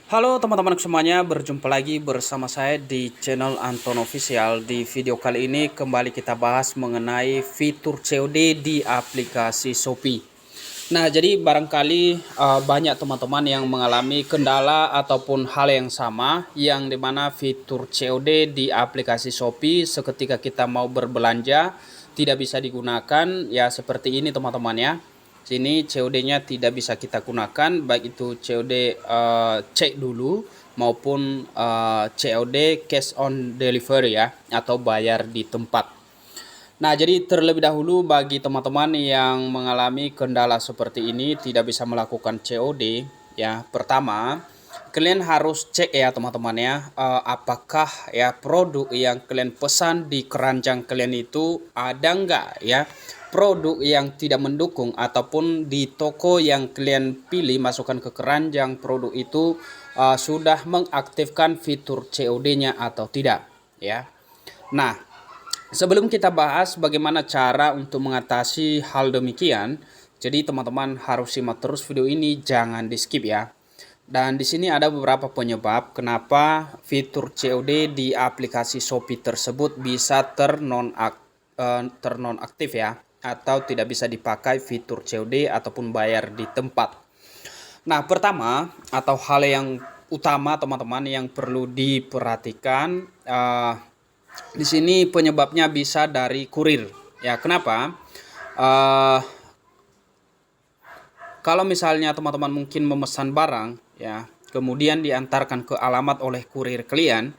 Halo teman-teman semuanya, berjumpa lagi bersama saya di channel Anton Official. Di video kali ini kembali kita bahas mengenai fitur COD di aplikasi Shopee. Nah, jadi barangkali banyak teman-teman yang mengalami kendala ataupun hal yang sama, yang dimana fitur COD di aplikasi Shopee seketika kita mau berbelanja tidak bisa digunakan. Ya seperti ini teman-teman ya. Sini COD-nya tidak bisa kita gunakan, baik itu COD cek dulu maupun COD cash on delivery ya, atau bayar di tempat. Nah, jadi terlebih dahulu bagi teman-teman yang mengalami kendala seperti ini tidak bisa melakukan COD ya. Pertama, kalian harus cek ya teman-teman ya, apakah ya produk yang kalian pesan di keranjang kalian itu ada enggak ya produk yang tidak mendukung, ataupun di toko yang kalian pilih masukkan ke keranjang produk itu sudah mengaktifkan fitur COD-nya atau tidak ya. Nah, sebelum kita bahas bagaimana cara untuk mengatasi hal demikian, jadi teman-teman harus simak terus video ini, jangan di-skip ya. Dan di sini ada beberapa penyebab kenapa fitur COD di aplikasi Shopee tersebut bisa ternonaktif ya, atau tidak bisa dipakai fitur COD ataupun bayar di tempat. Nah, pertama atau hal yang utama teman-teman yang perlu diperhatikan, di sini penyebabnya bisa dari kurir. Ya, kenapa? Uh, Kalau misalnya teman-teman mungkin memesan barang, ya, kemudian diantarkan ke alamat oleh kurir kalian.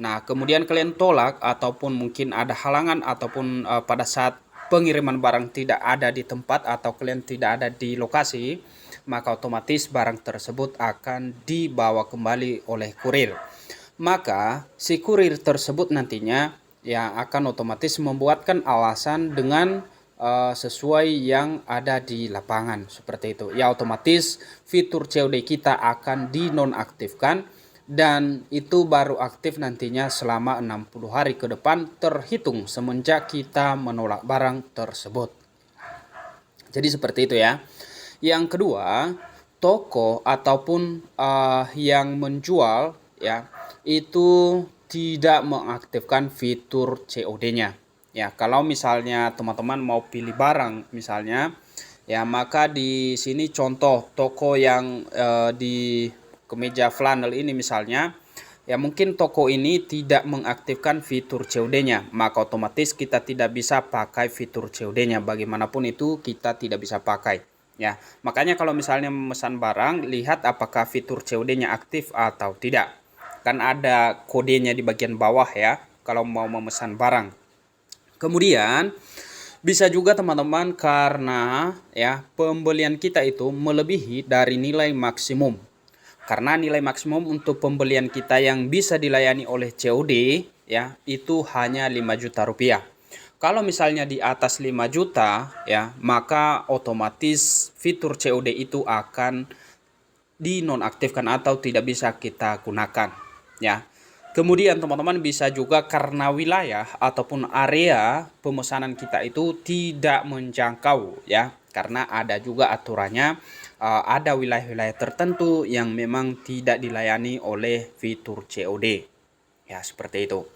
Nah, kemudian kalian tolak ataupun mungkin ada halangan, ataupun pada saat pengiriman barang tidak ada di tempat atau kalian tidak ada di lokasi, maka otomatis barang tersebut akan dibawa kembali oleh kurir. Maka si kurir tersebut nantinya ya akan otomatis membuatkan alasan dengan sesuai yang ada di lapangan seperti itu. Ya otomatis fitur COD kita akan dinonaktifkan, dan itu baru aktif nantinya selama 60 hari ke depan terhitung semenjak kita menolak barang tersebut. Jadi seperti itu ya. Yang kedua, toko ataupun yang menjual ya itu tidak mengaktifkan fitur COD-nya. Ya, kalau misalnya teman-teman mau pilih barang misalnya, ya maka di sini contoh toko yang di kemeja flanel ini misalnya, ya mungkin toko ini tidak mengaktifkan fitur COD-nya, maka otomatis kita tidak bisa pakai fitur COD-nya. Bagaimanapun itu kita tidak bisa pakai. Ya, makanya kalau misalnya memesan barang, lihat apakah fitur COD-nya aktif atau tidak. Kan ada kodenya di bagian bawah ya, kalau mau memesan barang. Kemudian bisa juga teman-teman karena ya pembelian kita itu melebihi dari nilai maksimum. Karena nilai maksimum untuk pembelian kita yang bisa dilayani oleh COD ya itu hanya 5 juta rupiah. Kalau misalnya di atas 5 juta ya, maka otomatis fitur COD itu akan dinonaktifkan atau tidak bisa kita gunakan ya. Kemudian teman-teman bisa juga karena wilayah ataupun area pemesanan kita itu tidak menjangkau ya, karena ada juga aturannya, ada wilayah-wilayah tertentu yang memang tidak dilayani oleh fitur COD ya, seperti itu.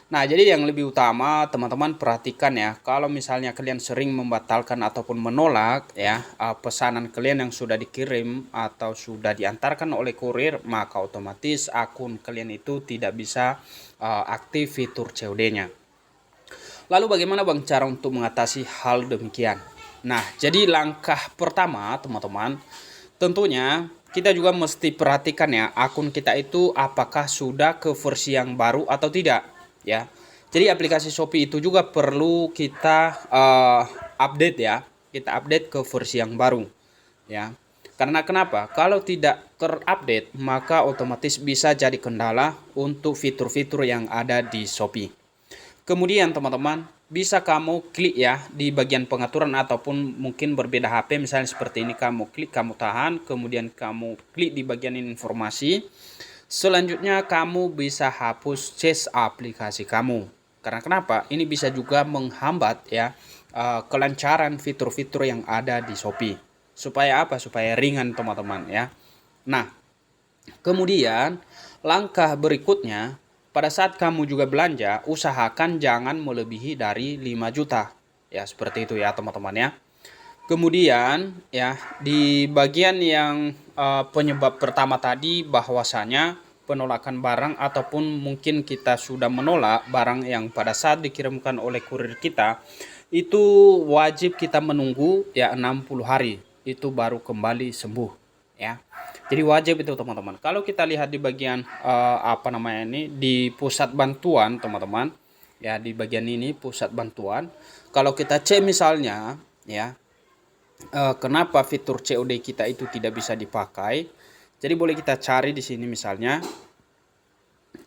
Nah, jadi yang lebih utama teman-teman perhatikan ya, kalau misalnya kalian sering membatalkan ataupun menolak ya pesanan kalian yang sudah dikirim atau sudah diantarkan oleh kurir, maka otomatis akun kalian itu tidak bisa aktif fitur COD-nya. Lalu bagaimana Bang cara untuk mengatasi hal demikian? Nah, jadi langkah pertama teman-teman, tentunya kita juga mesti perhatikan ya akun kita itu apakah sudah ke versi yang baru atau tidak ya. Jadi aplikasi Shopee itu juga perlu kita update ya. Kita update ke versi yang baru ya. Karena kenapa? Kalau tidak terupdate maka otomatis bisa jadi kendala untuk fitur-fitur yang ada di Shopee. Kemudian teman-teman bisa kamu klik ya di bagian pengaturan, ataupun mungkin berbeda HP misalnya seperti ini, kamu klik, kamu tahan, kemudian kamu klik di bagian informasi. Selanjutnya kamu bisa hapus cache aplikasi kamu. Karena kenapa? Ini bisa juga menghambat ya kelancaran fitur-fitur yang ada di Shopee. Supaya apa? Supaya ringan teman-teman ya. Nah, Kemudian langkah berikutnya, pada saat kamu juga belanja, usahakan jangan melebihi dari 5 juta. Ya, seperti itu ya teman-teman ya. Kemudian ya di bagian yang penyebab pertama tadi, bahwasanya penolakan barang ataupun mungkin kita sudah menolak barang yang pada saat dikirimkan oleh kurir kita, itu wajib kita menunggu ya 60 hari itu baru kembali sembuh ya. Jadi wajib itu teman-teman. Kalau kita lihat di bagian apa namanya ini, di pusat bantuan teman-teman ya, di bagian ini pusat bantuan, kalau kita cek misalnya ya, kenapa fitur COD kita itu tidak bisa dipakai. Jadi boleh kita cari di sini misalnya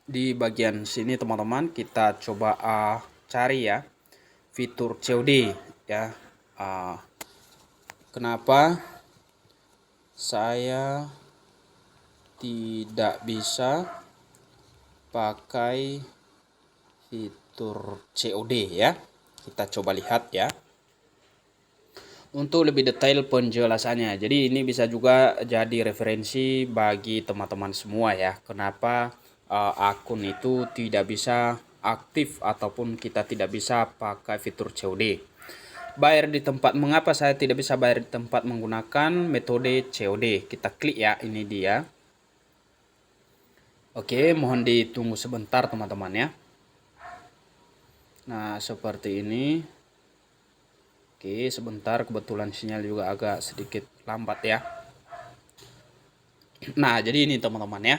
di bagian sini teman-teman, kita coba cari ya fitur COD ya. Kenapa saya tidak bisa pakai fitur COD ya? Kita coba lihat ya untuk lebih detail penjelasannya. Jadi ini bisa juga jadi referensi bagi teman-teman semua ya, kenapa akun itu tidak bisa aktif ataupun kita tidak bisa pakai fitur COD. Bayar di tempat, mengapa saya tidak bisa bayar di tempat menggunakan metode COD? Kita klik ya, ini dia. Oke, mohon ditunggu sebentar teman-teman ya. Nah, seperti ini. Oke, sebentar, kebetulan sinyal juga agak sedikit lambat ya. Nah, jadi ini teman-teman ya.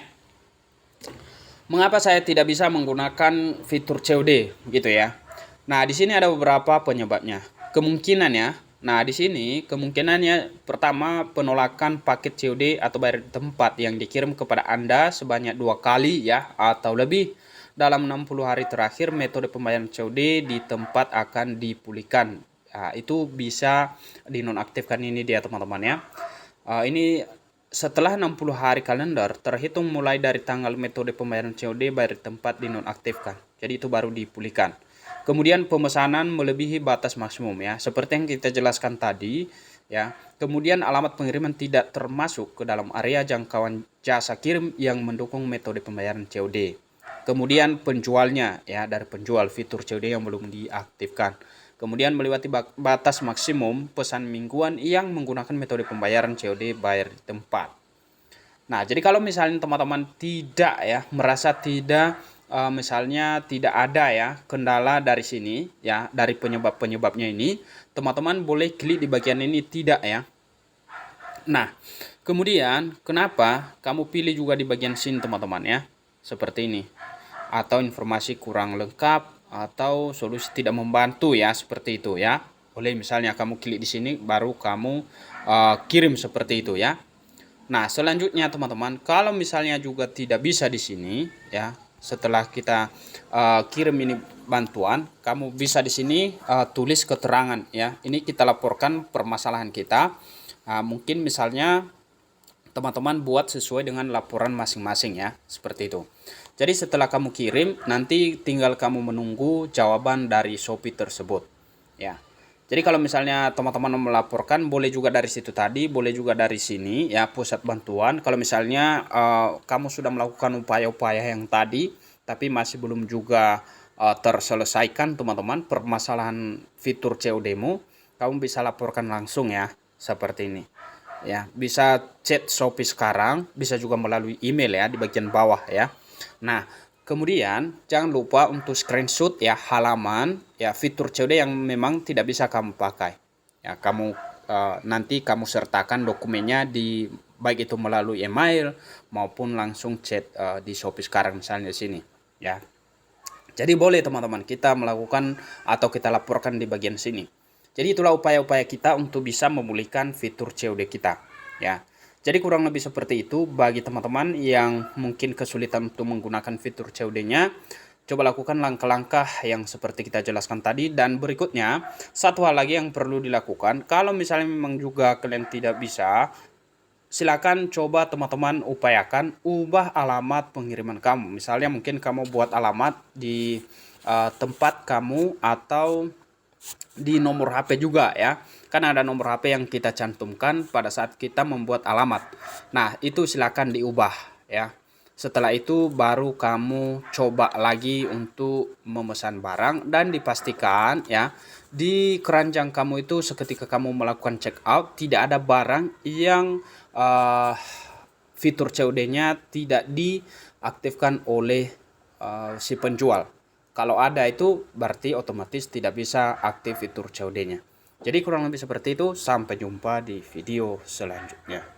Mengapa saya tidak bisa menggunakan fitur COD gitu ya? Nah, di sini ada beberapa penyebabnya. Kemungkinannya, nah di sini kemungkinannya pertama, penolakan paket COD atau bayar di tempat yang dikirim kepada Anda sebanyak 2 kali ya atau lebih dalam 60 hari terakhir, metode pembayaran COD di tempat akan dipulihkan. Nah, itu bisa dinonaktifkan, ini dia teman-teman ya. Ini setelah 60 hari kalender terhitung mulai dari tanggal metode pembayaran COD bayar di tempat dinonaktifkan. Jadi itu baru dipulihkan. Kemudian pemesanan melebihi batas maksimum ya, seperti yang kita jelaskan tadi ya. Kemudian alamat pengiriman tidak termasuk ke dalam area jangkauan jasa kirim yang mendukung metode pembayaran COD. Kemudian penjualnya ya, dari penjual fitur COD yang belum diaktifkan. Kemudian melewati batas maksimum pesan mingguan yang menggunakan metode pembayaran COD bayar di tempat. Nah, jadi kalau misalnya teman-teman tidak ya, merasa tidak misalnya tidak ada ya kendala dari sini ya, dari penyebab-penyebabnya ini, teman-teman boleh klik di bagian ini tidak ya. Nah, kemudian kenapa kamu pilih juga di bagian sini teman-teman ya, seperti ini, atau informasi kurang lengkap atau solusi tidak membantu ya, seperti itu ya. Boleh misalnya kamu klik di sini baru kamu kirim seperti itu ya. Nah, selanjutnya teman-teman, kalau misalnya juga tidak bisa di sini ya, setelah kita kirim ini bantuan, kamu bisa di sini tulis keterangan ya. Ini kita laporkan permasalahan kita. Mungkin misalnya teman-teman buat sesuai dengan laporan masing-masing ya, seperti itu. Jadi setelah kamu kirim, nanti tinggal kamu menunggu jawaban dari Shopee tersebut ya. Jadi kalau misalnya teman-teman melaporkan, boleh juga dari situ tadi, boleh juga dari sini ya, pusat bantuan. Kalau misalnya kamu sudah melakukan upaya-upaya yang tadi tapi masih belum juga terselesaikan teman-teman permasalahan fitur COD-mu, kamu bisa laporkan langsung ya, seperti ini ya. Bisa chat Shopee sekarang, bisa juga melalui email ya di bagian bawah ya. Nah, kemudian jangan lupa untuk screenshot ya halaman ya fitur COD yang memang tidak bisa kamu pakai. Ya, kamu nanti kamu sertakan dokumennya di, baik itu melalui email maupun langsung chat di Shopee sekarang misalnya di sini ya. Jadi boleh teman-teman kita melakukan atau kita laporkan di bagian sini. Jadi itulah upaya-upaya kita untuk bisa memulihkan fitur COD kita ya. Jadi kurang lebih seperti itu bagi teman-teman yang mungkin kesulitan untuk menggunakan fitur COD-nya. Coba lakukan langkah-langkah yang seperti kita jelaskan tadi. Dan berikutnya, satu hal lagi yang perlu dilakukan, kalau misalnya memang juga kalian tidak bisa, silakan coba teman-teman upayakan ubah alamat pengiriman kamu. Misalnya mungkin kamu buat alamat di tempat kamu atau di nomor HP juga ya. Kan ada nomor HP yang kita cantumkan pada saat kita membuat alamat. Nah, itu silakan diubah ya. Setelah itu baru kamu coba lagi untuk memesan barang, dan dipastikan ya di keranjang kamu itu seketika kamu melakukan check out tidak ada barang yang fitur COD-nya tidak diaktifkan oleh si penjual. Kalau ada itu berarti otomatis tidak bisa aktif fitur COD-nya. Jadi kurang lebih seperti itu. Sampai jumpa di video selanjutnya.